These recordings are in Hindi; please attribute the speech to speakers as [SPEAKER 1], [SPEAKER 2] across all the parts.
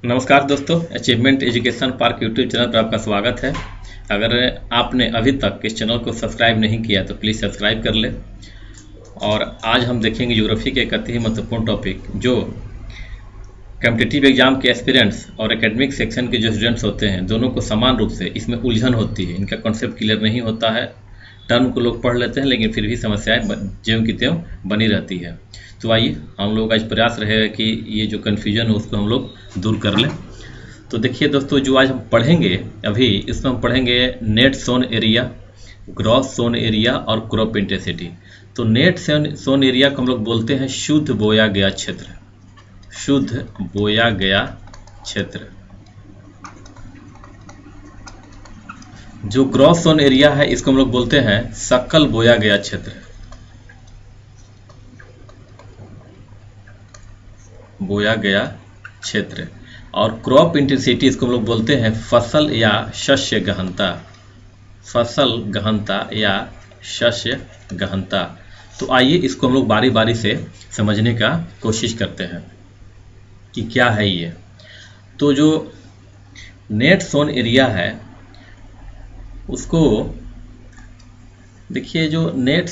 [SPEAKER 1] नमस्कार दोस्तों, achievement education park YouTube channel पर आपका स्वागत है। अगर आपने अभी तक इस चैनल को सब्सक्राइब नहीं किया तो प्लीज़ सब्सक्राइब कर ले। और आज हम देखेंगे ज्योग्राफी के एक अति ही महत्वपूर्ण टॉपिक जो कॉम्पिटिटिव एग्जाम के एस्पिरेंट्स और एकेडमिक सेक्शन के जो स्टूडेंट्स होते हैं दोनों को समान रूप से इसमें उलझन होती है। इनका कॉन्सेप्ट क्लियर नहीं होता है। टर्म को लोग पढ़ लेते हैं लेकिन फिर भी समस्याएं ज्यों की त्यों बनी रहती है। तो आइए हम लोग आज प्रयास रहेगा कि ये जो कन्फ्यूजन है उसको हम लोग दूर कर लें। तो देखिए दोस्तों, जो आज हम पढ़ेंगे अभी इसमें हम पढ़ेंगे net sown area, gross sown area और क्रॉप इंटेंसिटी। तो नेट सोन एरिया को हम लोग बोलते हैं शुद्ध बोया गया क्षेत्र, शुद्ध बोया गया क्षेत्र। जो ग्रॉस सोन एरिया है इसको हम लोग बोलते हैं सकल बोया गया क्षेत्र, बोया गया क्षेत्र। और क्रॉप इंटेंसिटी इसको हम लोग बोलते हैं फसल या शस्य गहनता, फसल गहनता या शस्य गहनता। तो आइए इसको हम लोग बारी बारी से समझने का कोशिश करते हैं कि क्या है ये। तो जो नेट सोन एरिया है उसको देखिए, जो नेट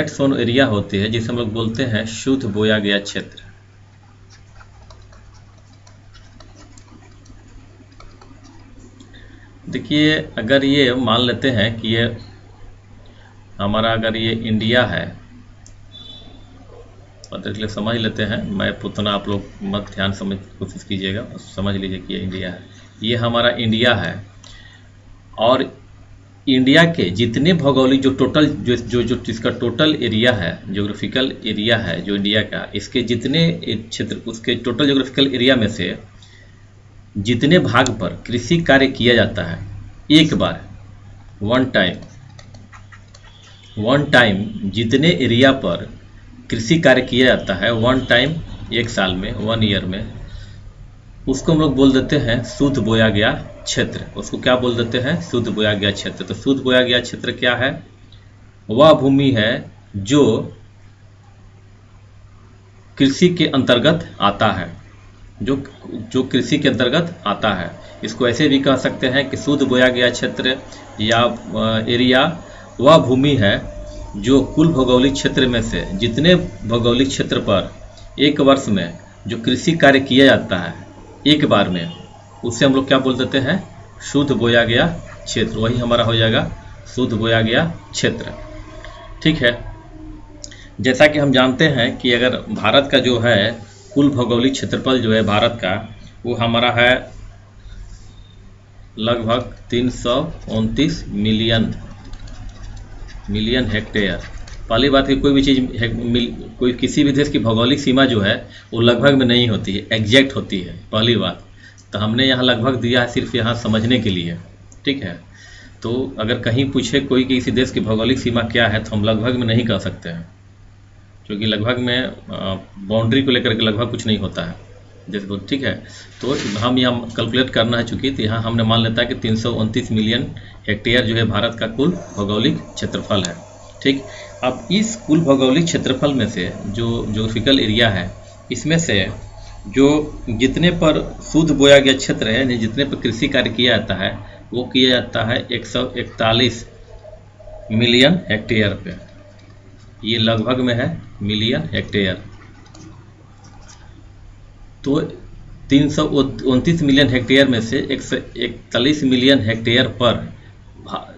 [SPEAKER 1] सोन एरिया होती है जिसे हम लोग बोलते हैं शुद्ध बोया गया क्षेत्र। देखिए, अगर ये मान लेते हैं कि ये हमारा अगर ये इंडिया है, और देख ले समझ लेते हैं, मैं उतना आप लोग मत ध्यान समझ कोशिश कीजिएगा, समझ लीजिए कि ये इंडिया है, ये हमारा इंडिया है। और इंडिया के जितने भौगोलिक जो टोटल जो इसका टोटल एरिया है, ज्योग्राफिकल एरिया है जो इंडिया का, इसके जितने क्षेत्र उसके टोटल ज्योग्राफिकल एरिया में से जितने भाग पर कृषि कार्य किया जाता है एक बार वन टाइम जितने एरिया पर कृषि कार्य किया जाता है वन टाइम, एक साल में, 1 ईयर में, उसको हम लोग बोल देते हैं शुद्ध बोया गया क्षेत्र। उसको क्या बोल देते हैं? शुद्ध बोया गया क्षेत्र। तो शुद्ध बोया गया क्षेत्र क्या है? वह भूमि है जो कृषि के अंतर्गत आता है, जो कृषि के अंतर्गत आता है। इसको ऐसे भी कह सकते हैं कि शुद्ध बोया गया क्षेत्र या एरिया वह भूमि है जो कुल भौगोलिक क्षेत्र में से जितने भौगोलिक क्षेत्र पर एक वर्ष में जो कृषि कार्य किया जाता है एक बार में, उससे हम लोग क्या बोल देते हैं? शुद्ध बोया गया क्षेत्र। वही हमारा हो जाएगा शुद्ध बोया गया क्षेत्र। ठीक है। जैसा कि हम जानते हैं कि अगर भारत का जो है कुल भौगोलिक क्षेत्रफल जो है भारत का, वो हमारा है लगभग 329 मिलियन हेक्टेयर। पहली बात है, कोई भी चीज़ कोई किसी भी देश की भौगोलिक सीमा जो है वो लगभग में नहीं होती है, एग्जैक्ट होती है, पहली बात। तो हमने यहाँ लगभग दिया है सिर्फ यहाँ समझने के लिए। ठीक है। तो अगर कहीं पूछे कोई कि किसी देश की भौगोलिक सीमा क्या है तो हम लगभग में नहीं कह सकते हैं, क्योंकि लगभग में बाउंड्री को लेकर के लगभग कुछ नहीं होता है जैसे। ठीक है। तो हम यहाँ कैलकुलेट करना है चूँकि, तो यहाँ हमने मान लेता है कि 329 मिलियन हेक्टेयर जो है भारत का कुल भौगोलिक क्षेत्रफल है। ठीक। अब इस कुल भौगोलिक क्षेत्रफल में से जो ज्योग्राफिकल एरिया है, इसमें से जो जितने पर शुद्ध बोया गया क्षेत्र है, यानी जितने पर कृषि कार्य किया जाता है, वो किया जाता है 141 मिलियन हेक्टेयर पे। ये लगभग में है मिलियन हेक्टेयर। तो 329 मिलियन हेक्टेयर में से 141 मिलियन हेक्टेयर पर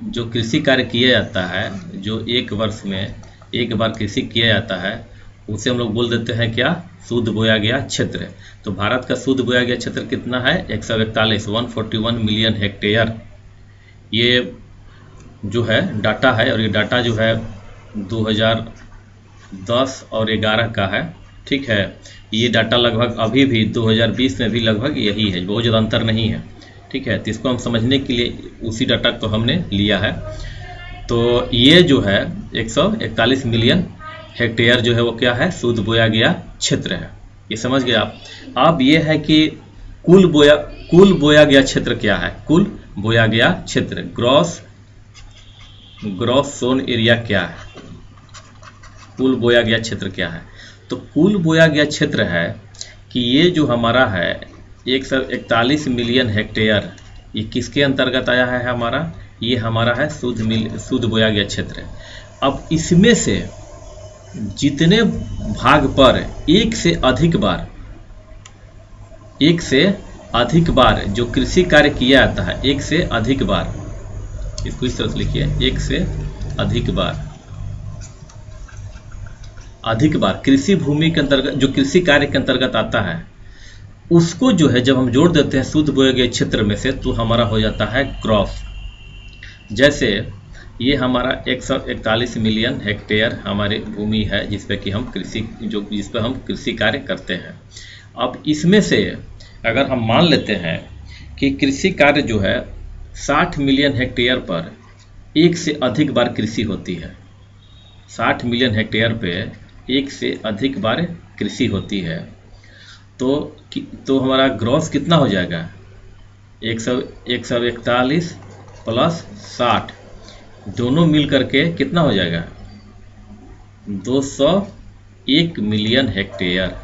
[SPEAKER 1] जो कृषि कार्य किया जाता है, जो एक वर्ष में एक बार कृषि किया जाता है, उसे हम लोग बोल देते हैं क्या? शुद्ध बोया गया क्षेत्र। तो भारत का शुद्ध बोया गया क्षेत्र कितना है? 141 मिलियन हेक्टेयर। ये जो है डाटा है, और ये डाटा जो है 2010 और 11 का है। ठीक है। ये डाटा लगभग अभी भी 2020 में भी लगभग यही है, बहुत ज़्यादा अंतर नहीं है। ठीक है। तो इसको हम समझने के लिए उसी डाटा को हमने लिया है। तो ये जो है 141 मिलियन हेक्टेयर जो है वो क्या है? शुद्ध बोया गया क्षेत्र है। ये समझ गए आप। अब ये है कि कुल बोया गया क्षेत्र क्या है? कुल बोया गया क्षेत्र, ग्रॉस सोन एरिया क्या है? कुल बोया गया क्षेत्र क्या है? तो कुल बोया गया क्षेत्र है कि ये जो हमारा है 141 मिलियन हेक्टेयर, ये किसके अंतर्गत आया है हमारा? ये हमारा है शुद्ध बोया गया क्षेत्र। अब इसमें से जितने भाग पर एक से अधिक बार जो कृषि कार्य किया जाता है, एक से अधिक बार, इसको इस तरह से लिखिए, एक से अधिक बार कृषि भूमि के अंतर्गत जो कृषि कार्य के अंतर्गत आता है, उसको जो है जब हम जोड़ देते हैं शुद्ध बोए गए क्षेत्र में से, तो हमारा हो जाता है ग्रॉस। जैसे ये हमारा 141 मिलियन हेक्टेयर हमारी भूमि है जिस पे हम कृषि कार्य करते हैं। अब इसमें से अगर हम मान लेते हैं कि कृषि कार्य जो है 60 मिलियन हेक्टेयर पर एक से अधिक बार कृषि होती है, 60 मिलियन हेक्टेयर पे एक से अधिक बार कृषि होती है, तो हमारा ग्रॉस कितना हो जाएगा? 141 प्लस 60 दोनों मिल करके कितना हो जाएगा? 201 मिलियन हेक्टेयर।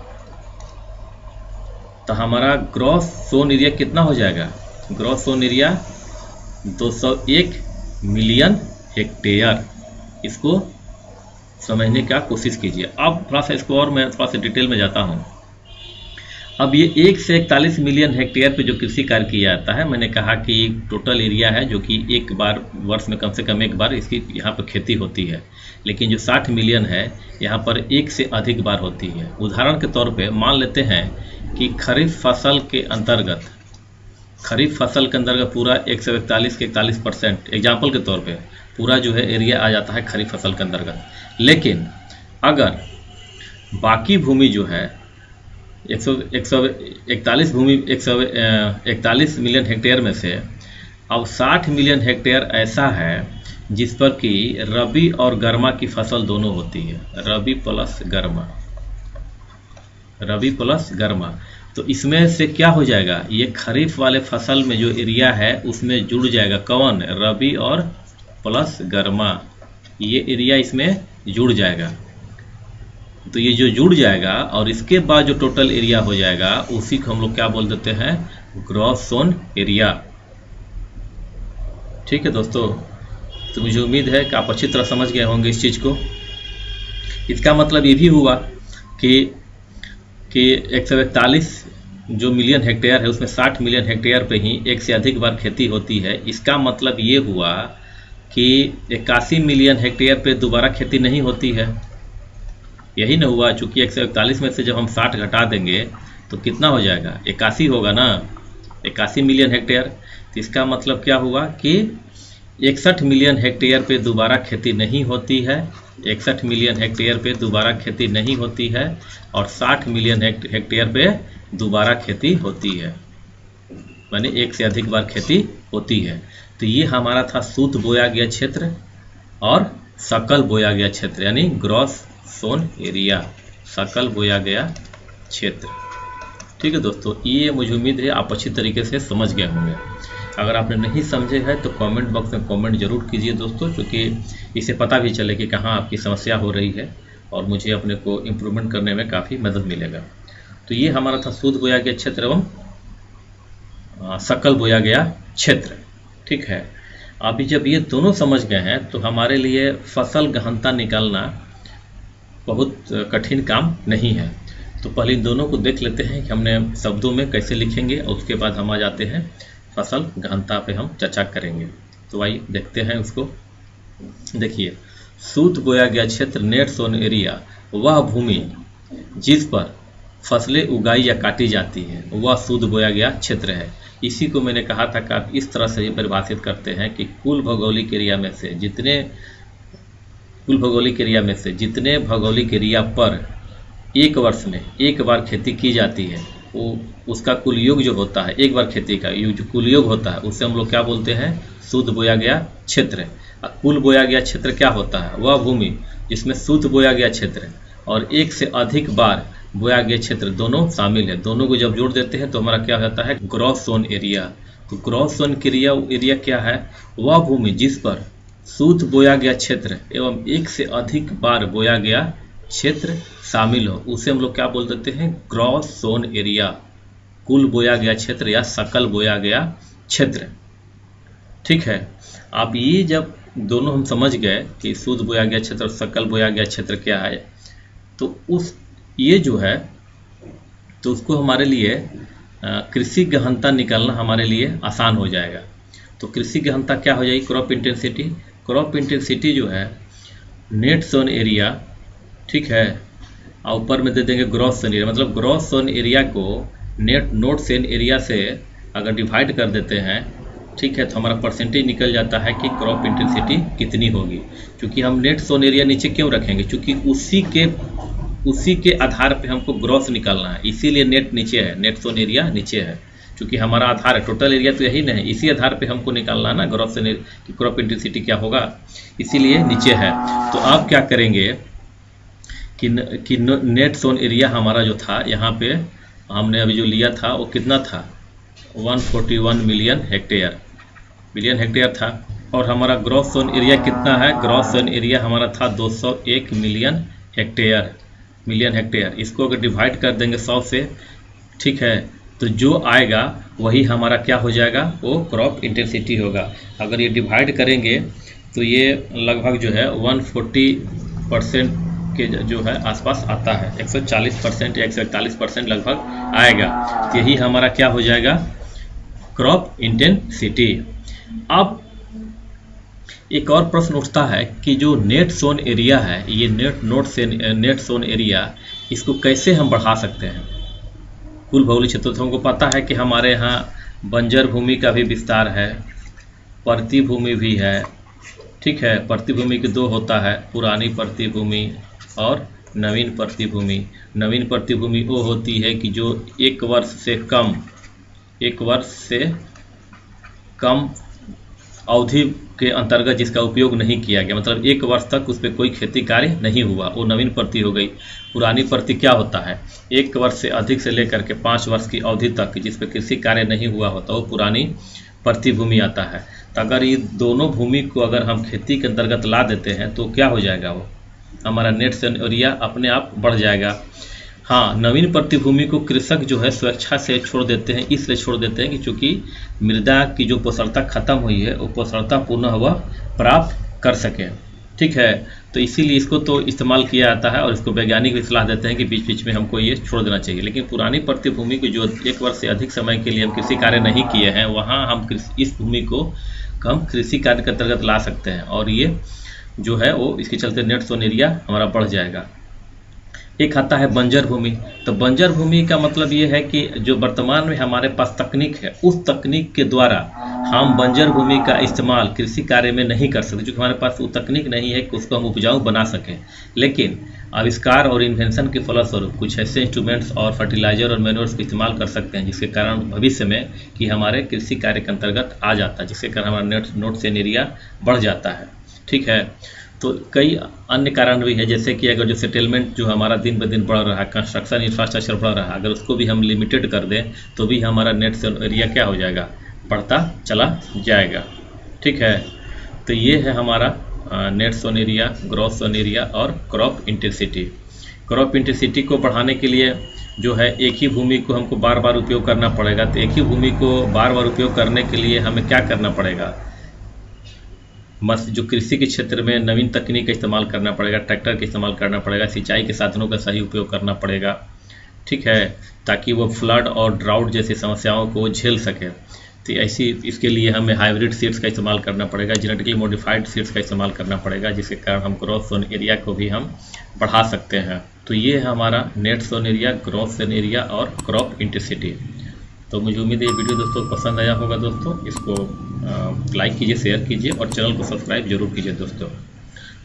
[SPEAKER 1] तो हमारा ग्रॉस सोन एरिया कितना हो जाएगा? Gross sown area 201 million hectare. इसको समझने का कोशिश कीजिए। अब थोड़ा सा इसको और मैं थोड़ा सा डिटेल में जाता हूँ। अब ये 1 से 41 मिलियन हेक्टेयर पे जो कृषि कार्य किया जाता है, मैंने कहा कि टोटल एरिया है जो कि एक बार वर्ष में कम से कम एक बार इसकी यहाँ पर खेती होती है, लेकिन जो 60 मिलियन है यहाँ पर एक से अधिक बार होती है। उदाहरण के तौर पे मान लेते हैं कि खरीफ फसल के अंतर्गत पूरा 141 के 41%, एग्जाम्पल के तौर पे पूरा जो है एरिया आ जाता है खरीफ फसल के अंतर्गत। लेकिन अगर बाकी भूमि जो है 141 मिलियन हेक्टेयर में से अब 60 मिलियन हेक्टेयर ऐसा है जिस पर कि रबी और गर्मा की फसल दोनों होती है, रबी प्लस गर्मा। तो इसमें से क्या हो जाएगा? ये खरीफ वाले फसल में जो एरिया है उसमें जुड़ जाएगा कौन? रबी और प्लस गर्मा, ये एरिया इसमें जुड़ जाएगा। तो ये जो जुड़ जाएगा और इसके बाद जो टोटल एरिया हो जाएगा उसी को हम लोग क्या बोल देते हैं? Gross sown area. ठीक है दोस्तों, तो मुझे उम्मीद है कि आप अच्छी तरह समझ गए होंगे इस चीज़ को। इसका मतलब ये भी हुआ कि 141 जो मिलियन हेक्टेयर है उसमें 60 मिलियन हेक्टेयर पे ही एक से अधिक बार खेती होती है। इसका मतलब ये हुआ कि 81 मिलियन हेक्टेयर पे दोबारा खेती नहीं होती है। यही ना हुआ? चूंकि 141 में से जब हम 60 घटा देंगे तो कितना हो जाएगा? 81 होगा ना, 81 मिलियन हेक्टेयर। तो इसका मतलब क्या हुआ कि 61 मिलियन हेक्टेयर पे दोबारा खेती नहीं होती है, 61 मिलियन हेक्टेयर पे दोबारा खेती नहीं होती है और 60 मिलियन हेक्टेयर पे दोबारा खेती होती है, माने एक से अधिक बार खेती होती है। तो ये हमारा था शुद्ध बोया गया क्षेत्र और सकल बोया गया क्षेत्र, यानी ग्रॉस सोन एरिया, सकल बोया गया क्षेत्र। ठीक है दोस्तों, ये मुझे उम्मीद है आप अच्छी तरीके से समझ गए होंगे। अगर आपने नहीं समझे हैं तो कमेंट बॉक्स में कमेंट जरूर कीजिए दोस्तों, क्योंकि इससे पता भी चले कि कहाँ आपकी समस्या हो रही है और मुझे अपने को इम्प्रूवमेंट करने में काफ़ी मदद मिलेगा। तो ये हमारा था शुद्ध बोया गया क्षेत्र एवं सकल बोया गया क्षेत्र। ठीक है, अभी जब ये दोनों समझ गए हैं तो हमारे लिए फसल गहनता निकालना बहुत कठिन काम नहीं है। तो पहले इन दोनों को देख लेते हैं कि हमने शब्दों में कैसे लिखेंगे और उसके बाद हम आ जाते हैं फसल गहनता पे हम चर्चा करेंगे। तो आइए देखते हैं उसको। देखिए, शुद्ध बोया गया क्षेत्र नेट सोन एरिया वह भूमि जिस पर फसलें उगाई या काटी जाती है वह शुद्ध बोया गया क्षेत्र है। इसी को मैंने कहा था कि आप इस तरह से परिभाषित करते हैं कि कुल भौगोलिक एरिया में से जितने भौगोलिक एरिया पर एक वर्ष में एक बार खेती की जाती है वो उसका कुल योग जो होता है, एक बार खेती का जो कुल योग होता है उससे हम लोग क्या बोलते हैं? शुद्ध बोया गया क्षेत्र। कुल बोया गया क्षेत्र क्या होता है? वह भूमि जिसमें शुद्ध बोया गया क्षेत्र और एक से अधिक बार बोया गया क्षेत्र दोनों शामिल है। दोनों को जब जोड़ देते हैं तो हमारा क्या होता है? Gross sown area. तो ग्रॉस सोन एरिया क्या है? वह भूमि जिस पर शुद्ध बोया गया क्षेत्र एवं एक से अधिक बार बोया गया क्षेत्र शामिल हो, उसे हम लोग क्या बोल देते हैं? Gross sown area. कुल बोया गया क्षेत्र या सकल बोया गया क्षेत्र। ठीक है, आप ये जब दोनों हम समझ गए कि शुद्ध बोया गया क्षेत्र और सकल बोया गया क्षेत्र क्या है, तो ये जो है तो उसको हमारे लिए कृषि गहनता निकालना हमारे लिए आसान हो जाएगा। तो कृषि गहनता क्या हो जाएगी? Crop intensity. क्रॉप इंटेंसिटी जो है नेट सोन एरिया, ठीक है, और ऊपर में दे देंगे ग्रॉस सोन एरिया। मतलब ग्रॉस सोन एरिया को नेट नोट सोन एरिया से अगर डिवाइड कर देते हैं, ठीक है, तो हमारा परसेंटेज निकल जाता है कि क्रॉप इंटेंसिटी कितनी होगी। क्योंकि हम नेट सोन एरिया नीचे क्यों रखेंगे? क्योंकि उसी के आधार पे हमको ग्रॉस निकालना है, इसीलिए नेट नीचे है, नेट सोन एरिया नीचे है। क्योंकि हमारा आधार है, टोटल एरिया तो यही नहीं है, इसी आधार पे हमको निकालना है ना ग्रॉस सोन की क्रॉप इंटेंसिटी क्या होगा, इसीलिए नीचे है। तो आप क्या करेंगे कि नेट सोन एरिया हमारा जो था, यहाँ पे हमने अभी जो लिया था वो कितना था? 141 मिलियन हेक्टेयर था। और हमारा ग्रॉस सोन एरिया कितना है? ग्रॉस सोन एरिया हमारा था 201 मिलियन हेक्टेयर। इसको अगर डिवाइड कर देंगे 100 से, ठीक है, तो जो आएगा वही हमारा क्या हो जाएगा? वो क्रॉप इंटेंसिटी होगा। अगर ये डिवाइड करेंगे तो ये लगभग जो है 140% के जो है आसपास आता है, 140% या 141% लगभग आएगा। तो यही हमारा क्या हो जाएगा? Crop intensity. अब एक और प्रश्न उठता है कि जो नेट सोन एरिया है, ये नेट सोन एरिया, इसको कैसे हम बढ़ा सकते हैं? कुल भौगोलिक क्षेत्र तो हमको पता है कि हमारे यहाँ बंजर भूमि का भी विस्तार है, परती भूमि भी है, ठीक है। परती भूमि के दो होता है, पुरानी परती भूमि और नवीन परती भूमि। नवीन परती भूमि वो होती है कि जो एक वर्ष से कम अवधि के अंतर्गत जिसका उपयोग नहीं किया गया, मतलब एक वर्ष तक उस पर कोई खेती कार्य नहीं हुआ, वो नवीन परती हो गई। पुरानी परती क्या होता है? एक वर्ष से अधिक से लेकर के 5 वर्ष की अवधि तक जिस पर कृषि कार्य नहीं हुआ होता, वो पुरानी परती भूमि आता है। तो अगर ये दोनों भूमि को अगर हम खेती के अंतर्गत ला देते हैं तो क्या हो जाएगा? वो हमारा नेट सोन एरिया अपने आप बढ़ जाएगा। हाँ, नवीन परती भूमि को कृषक जो है स्वेच्छा से छोड़ देते हैं, इसलिए छोड़ देते हैं कि चूँकि मृदा की जो पोषणता खत्म हुई है वो पोषणता पुनः वह प्राप्त कर सके, ठीक है। तो इसीलिए इसको तो इस्तेमाल किया जाता है और इसको वैज्ञानिक भी सलाह देते हैं कि बीच बीच में हमको ये छोड़ देना चाहिए। लेकिन पुरानी परती भूमि को जो एक वर्ष से अधिक समय के लिए हम कृषि कार्य नहीं किए हैं, वहाँ हम इस भूमि को हम कृषि कार्य के अंतर्गत ला सकते हैं और ये जो है वो इसके चलते नेट सोन एरिया हमारा बढ़ जाएगा। एक आता है बंजर भूमि। तो बंजर भूमि का मतलब ये है कि जो वर्तमान में हमारे पास तकनीक है, उस तकनीक के द्वारा हम बंजर भूमि का इस्तेमाल कृषि कार्य में नहीं कर सकते, क्योंकि हमारे पास वो तकनीक नहीं है कि उसको हम उपजाऊ बना सकें। लेकिन आविष्कार और इन्वेंशन के फलस्वरूप कुछ ऐसे इंस्ट्रूमेंट्स और फर्टिलाइजर और मैन्योर्स का इस्तेमाल कर सकते हैं, जिसके कारण भविष्य में कि हमारे कृषि कार्य के अंतर्गत आ जाता है, जिसके कारण हमारा नेट सोन एरिया बढ़ जाता है, ठीक है। तो कई अन्य कारण भी है, जैसे कि अगर जो सेटलमेंट जो हमारा दिन ब दिन बढ़ रहा है, कंस्ट्रक्शन इंफ्रास्ट्रक्चर बढ़ रहा है, अगर उसको भी हम लिमिटेड कर दें तो भी हमारा नेट सोन एरिया क्या हो जाएगा? बढ़ता चला जाएगा, ठीक है। तो ये है हमारा net sown area, gross sown area और क्रॉप इंटेंसिटी। क्रॉप इंटेंसिटी को बढ़ाने के लिए जो है एक ही भूमि को हमको बार बार उपयोग करना पड़ेगा। तो एक ही भूमि को बार बार उपयोग करने के लिए हमें क्या करना पड़ेगा? जो कृषि के क्षेत्र में नवीन तकनीक का इस्तेमाल करना पड़ेगा, ट्रैक्टर का इस्तेमाल करना पड़ेगा, सिंचाई के साधनों का सही उपयोग करना पड़ेगा, ठीक है, ताकि वो फ्लड और ड्राउट जैसी समस्याओं को झेल सके। तो ऐसी इसके लिए हमें हाइब्रिड सीड्स का इस्तेमाल करना पड़ेगा, जेनेटिकली मॉडिफाइड सीड्स का इस्तेमाल करना पड़ेगा, जिसके कारण हम ग्रॉस सोन एरिया को भी हम बढ़ा सकते हैं। तो ये है हमारा net sown area, gross sown area और क्रॉप इंटेंसिटी। तो मुझे उम्मीद है ये वीडियो दोस्तों पसंद आया होगा। दोस्तों इसको लाइक कीजिए, शेयर कीजिए और चैनल को सब्सक्राइब जरूर कीजिए दोस्तों,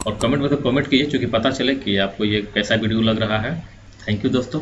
[SPEAKER 1] और कमेंट में तो कमेंट कीजिए, क्योंकि पता चले कि आपको ये कैसा वीडियो लग रहा है। थैंक यू दोस्तों।